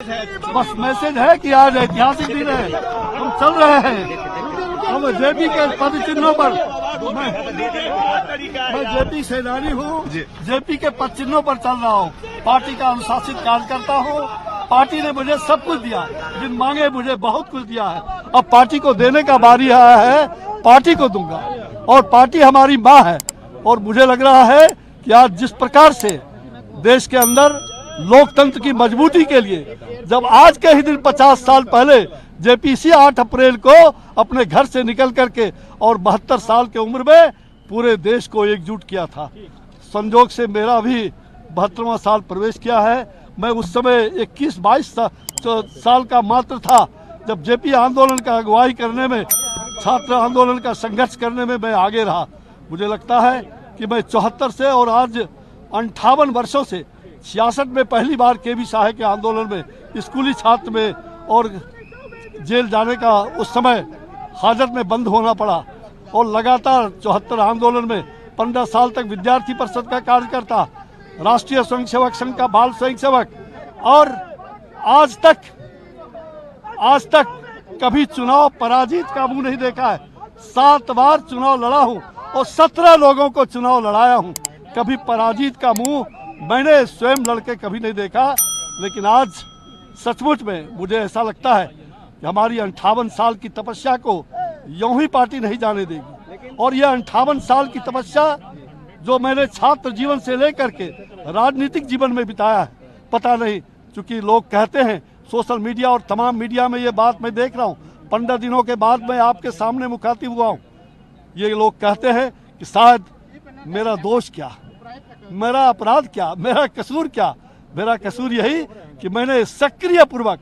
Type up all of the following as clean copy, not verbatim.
Message है? बस message है कि आज ऐतिहासिक दिन है, हम चल रहे हैं। हम जेपी के पद चिन्हों पर, मैं जेपी सेनानी हूँ, जेपी के पद चिन्हों पर चल रहा हूँ। पार्टी का अनुशासित कार्यकर्ता हूँ। पार्टी ने मुझे सब कुछ दिया, जिन मांगे मुझे बहुत कुछ दिया है। अब पार्टी को देने का बारी आया है, पार्टी को दूंगा। और पार्टी हमारी माँ है। और मुझे लग रहा है कि आज जिस प्रकार से देश के अंदर लोकतंत्र की मजबूती के लिए, जब आज के ही दिन 50 साल पहले जेपीसी 8 अप्रैल को अपने घर से निकल करके और 72 साल की उम्र में पूरे देश को एकजुट किया था। संजोग से मेरा भी 72वां साल प्रवेश किया है। मैं उस समय 21-22 साल का मात्र था जब जेपी आंदोलन का अगुवाई करने में, छात्र आंदोलन का संघर्ष करने में मैं आगे रहा। मुझे लगता है कि मैं 74 से और आज 58 वर्षों से 66 में पहली बार केबी साहे के आंदोलन में स्कूली छात्र में और जेल जाने का उस समय हाजत में बंद होना पड़ा। और लगातार 74 आंदोलन में 15 साल तक विद्यार्थी परिषद का कार्यकर्ता, राष्ट्रीय स्वयंसेवक संघ का बाल स्वयंसेवक, और आज तक कभी चुनाव पराजित का मुंह नहीं देखा है। 7 बार चुनाव लड़ा हूं और 17 लोगों को चुनाव लड़ाया हूं। कभी पराजित का मुंह मैंने स्वयं लड़के कभी नहीं देखा। लेकिन आज सचमुच में मुझे ऐसा लगता है कि हमारी 58 साल की तपस्या को यूं ही पार्टी नहीं जाने देगी। और यह 58 साल की तपस्या जो मैंने छात्र जीवन से लेकर के राजनीतिक जीवन में बिताया है, पता नहीं, चूंकि लोग कहते हैं सोशल मीडिया और तमाम मीडिया में ये बात मैं देख रहा हूँ, 15 दिनों के बाद मैं आपके सामने मुखातिब हुआ हूँ। ये लोग कहते हैं कि शायद मेरा दोष क्या, मेरा अपराध क्या, मेरा कसूर क्या। मेरा कसूर यही कि मैंने सक्रिय पूर्वक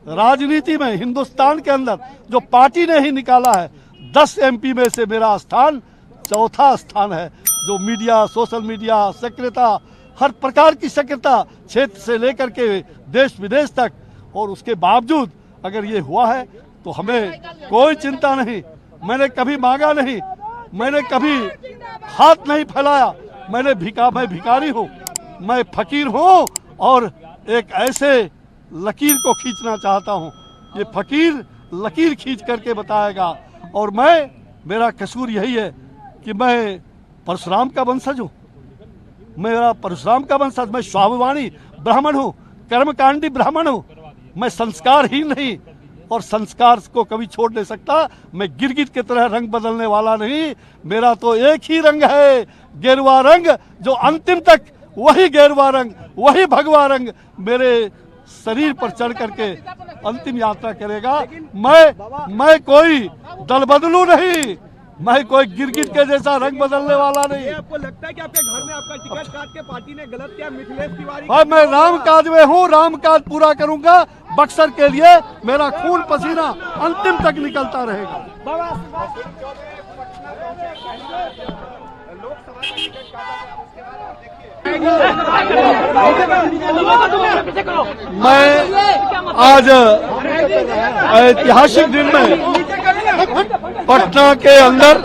राजनीति में हिंदुस्तान के अंदर जो पार्टी ने ही निकाला है, 10 MP में से मेरा स्थान 4था स्थान है। जो मीडिया, सोशल मीडिया, सक्रियता, हर प्रकार की सक्रियता, क्षेत्र से लेकर के देश विदेश तक, और उसके बावजूद अगर ये हुआ है तो हमें कोई चिंता नहीं। मैंने कभी मांगा नहीं, मैंने कभी हाथ नहीं फैलाया। मैं भिखारी हूँ, मैं फकीर हूँ और एक ऐसे लकीर को खींचना चाहता हूँ। ये फकीर लकीर खींच करके बताएगा। और मेरा कसूर यही है कि मैं परशुराम का वंशज हूँ, मेरा परशुराम का वंशज, मैं स्वाभिमानी ब्राह्मण हूँ, कर्मकांडी ब्राह्मण हूँ। मैं संस्कारहीन नहीं और संस्कार को कभी छोड़ नहीं सकता। मैं गिरगिट की तरह रंग बदलने वाला नहीं। मेरा तो एक ही रंग है, गेरुआ रंग, जो अंतिम तक वही गेरुआ रंग, वही भगवा रंग मेरे शरीर पर चढ़ करके अंतिम यात्रा करेगा। मैं कोई दल बदलू नहीं, मैं कोई गिरगिट के जैसा रंग बदलने वाला नहीं। आपको लगता है कि आपके घर में आपका टिकट काट के पार्टी ने गलत किया? मिथिलेश तिवारी, और मैं राम काज में हूँ, राम काज पूरा करूंगा। बक्सर के लिए मेरा खून पसीना अंतिम तक निकलता रहेगा। मैं आज ऐतिहासिक दिन में पटना के अंदर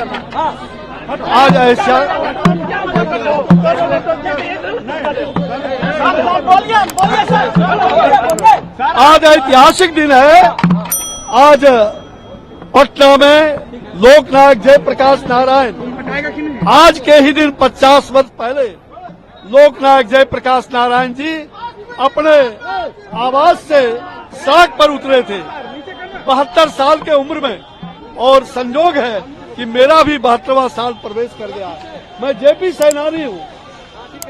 आज ऐतिहासिक दिन है। आज पटना में लोकनायक जयप्रकाश नारायण, आज के ही दिन 50 वर्ष पहले लोकनायक जयप्रकाश नारायण जी अपने आवास से सड़क पर उतरे थे 72 साल के उम्र में। और संजोग है कि मेरा भी 72वां साल प्रवेश कर गया। मैं जेपी सेनानी हूँ,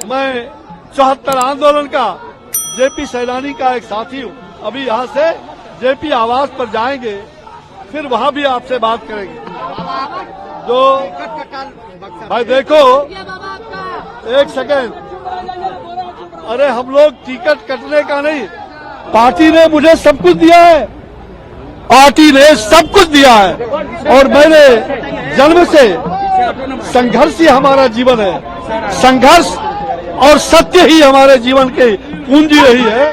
मैं 74 आंदोलन का जेपी सेनानी का एक साथी हूँ। अभी यहाँ से जेपी आवास पर जाएंगे, फिर वहाँ भी आपसे बात करेंगे। जो भाई देखो, एक सेकेंड, अरे हम लोग टिकट कटने का नहीं, पार्टी ने मुझे सब कुछ दिया है, पार्टी ने सब कुछ दिया है। और मैंने जन्म से संघर्ष ही हमारा जीवन है, संघर्ष और सत्य ही हमारे जीवन की पूंजी रही है।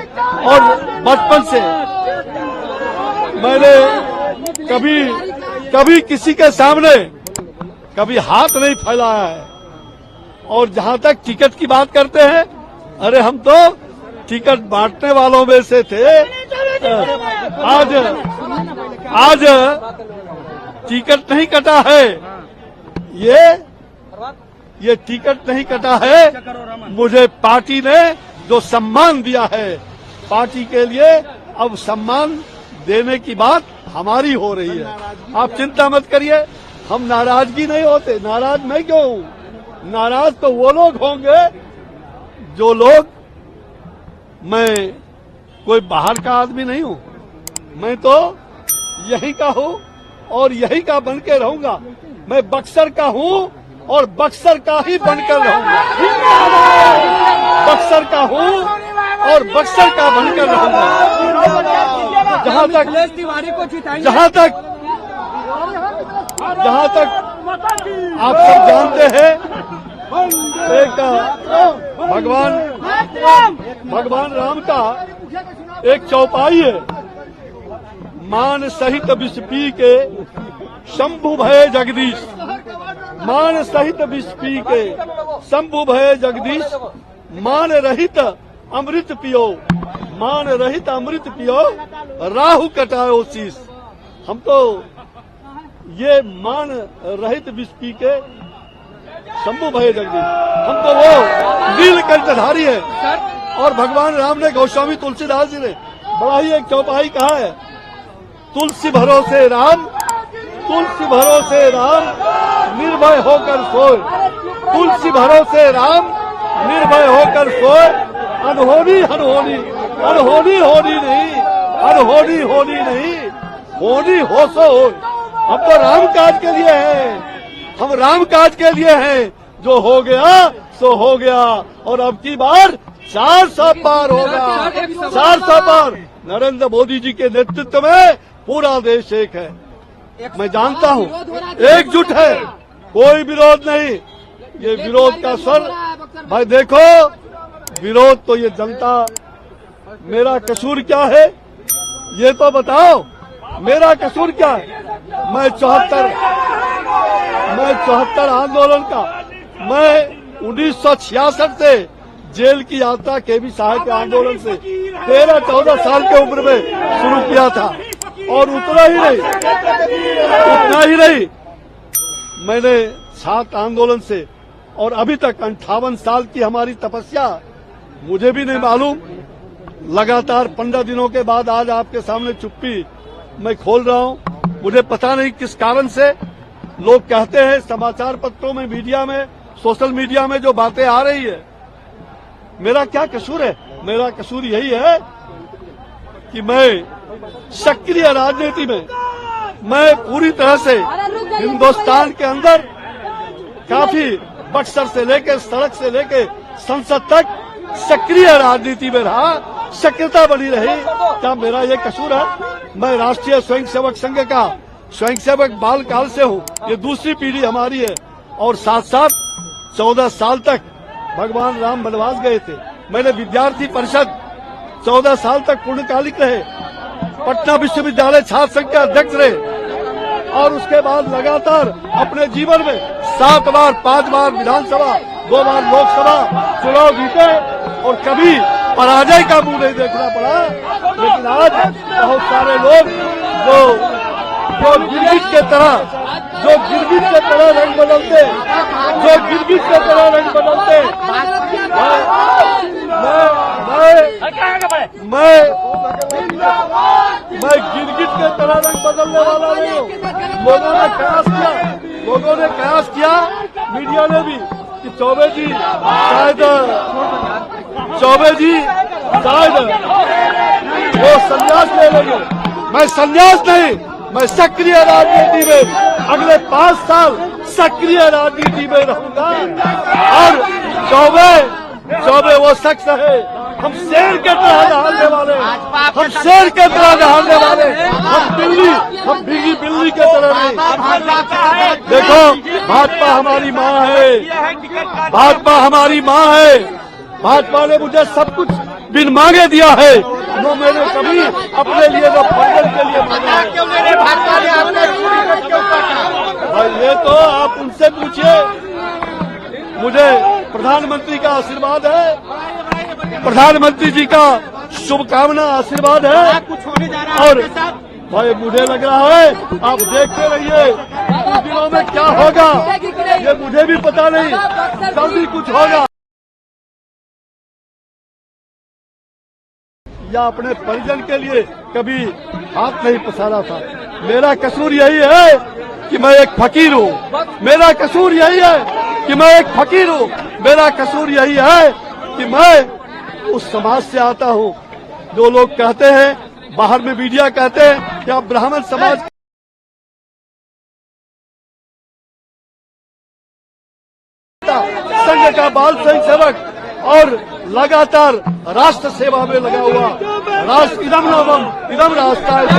और बचपन से मैंने कभी किसी के सामने कभी हाथ नहीं फैलाया है। और जहां तक टिकट की बात करते हैं, अरे हम तो टिकट बांटने वालों में से थे। आज टिकट नहीं कटा है, ये टिकट नहीं कटा है। मुझे पार्टी ने जो सम्मान दिया है, पार्टी के लिए अब सम्मान देने की बात हमारी हो रही है। आप चिंता मत करिए, हम नाराजगी नहीं होते। नाराज मैं क्यों हूं? नाराज तो वो लोग होंगे जो लोग, मैं कोई बाहर का आदमी नहीं हूं, मैं तो यहीं का हूं और यहीं का बन के रहूंगा। मैं बक्सर का हूं और बक्सर का ही बनकर रहूंगा। बक्सर का हूं और बक्सर का बनकर रहूंगा। जहां तक आप सब जानते हैं, एक भगवान राम का एक चौपाई है, मान सहित विष पी के शंभु भय जगदीश। मान सहित विष पी के शंभु भय जगदीश, मान रहित अमृत पियो, मान रहित अमृत पियो, राहु कटाओ शीश। हम तो ये मान रहित विष पी के शंभु भय जगदीश, हम तो वो नीलकंठधारी है। और भगवान राम ने, गोस्वामी तुलसीदास जी ने बड़ा ही एक चौपाई कहा है, तुलसी भरोसे राम, तुलसी भरोसे राम, निर्भय होकर सोए। तुलसी भरोसे राम, निर्भय होकर सोए। अनहोनी अनहोनी, अनहोनी होनी नहीं, अनहोनी होनी नहीं, होनी हो सो हो। हम तो राम काज के लिए हैं, हम राम काज के लिए हैं। जो हो गया सो हो गया, और अब की बार 400 पार होगा, 400 पार। नरेंद्र मोदी जी के नेतृत्व में पूरा देश एक है, मैं जानता हूं, एकजुट है, कोई विरोध नहीं। ये विरोध का स्वर, भाई देखो, विरोध तो ये जनता, मेरा कसूर क्या है ये तो बताओ, मेरा कसूर क्या है? मैं 74 आंदोलन का, मैं 1966 से जेल की यात्रा केवी साहब के आंदोलन से 13-14 साल के उम्र में शुरू किया था। और उतना ही नहीं, मैंने छात्र आंदोलन से, और अभी तक 58 साल की हमारी तपस्या, मुझे भी नहीं मालूम। लगातार 15 दिनों के बाद आज आपके सामने चुप्पी मैं खोल रहा हूं। मुझे पता नहीं किस कारण से लोग कहते हैं, समाचार पत्रों में, मीडिया में, सोशल मीडिया में जो बातें आ रही है, मेरा क्या कसूर है? मेरा कसूर यही है कि मैं सक्रिय राजनीति में, मैं पूरी तरह से हिंदुस्तान के अंदर काफी, बक्सर से लेकर, सड़क से लेकर संसद तक सक्रिय राजनीति में रहा, सक्रियता बनी रही। क्या मेरा ये कसूर है? मैं राष्ट्रीय स्वयंसेवक संघ का स्वयंसेवक बाल काल से हूँ, ये दूसरी पीढ़ी हमारी है। और साथ साथ 14 साल तक भगवान राम वनवास गए थे। मैंने विद्यार्थी परिषद 14 साल तक पूर्णकालिक रहे, पटना विश्वविद्यालय छात्र संघ के अध्यक्ष रहे, और उसके बाद लगातार अपने जीवन में 7 बार, 5 बार विधानसभा, 2 बार लोकसभा चुनाव जीते, और कभी पराजय का मुंह नहीं देखना पड़ा। लेकिन आज बहुत सारे लोग जो गिरगिट के तरह, रंग बदलते, मैं गिरगिट के तरह रंग बदलने वाला नहीं हूँ। लोगों ने कयास किया, मीडिया ने भी, कि चौबे जी शायद वो संन्यास ले लेंगे। मैं संन्यास नहीं, मैं सक्रिय राजनीति में अगले 5 साल सक्रिय राजनीति में रहूंगा। और चौबे वो शख्स है, हम शेर के तरह दहाड़ने वाले, हम शेर के तरह दहाड़ने वाले, हम भीगी बिल्ली के तरह नहीं। देखो, भाजपा हमारी माँ है, भाजपा हमारी माँ है। भाजपा ने मुझे सब कुछ बिन मांगे दिया है, वो मैंने कभी अपने लिए न फंडल के लिए मांगा है। भाई ये तो आप उनसे पूछिए, मुझे प्रधानमंत्री का आशीर्वाद है, प्रधानमंत्री जी का शुभकामना आशीर्वाद है। कुछ होने जा रहा है और आपके साथ? भाई मुझे लग रहा है आप देखते रहिए कुछ दिनों में क्या होगा, ये मुझे भी पता नहीं, जल्दी कुछ होगा। या अपने परिजन के लिए कभी हाथ नहीं पसारा था। मेरा कसूर यही है कि मैं एक फकीर हूँ। मेरा कसूर यही है कि मैं एक फकीर हूँ। मेरा कसूर यही है कि मैं उस समाज से आता हूँ जो लोग कहते हैं, बाहर में मीडिया कहते हैं कि आप ब्राह्मण समाज संघ का बाल संघ सेवक और लगातार राष्ट्र सेवा में लगा हुआ। राष्ट्र इदम नवम इदम राष्ट्र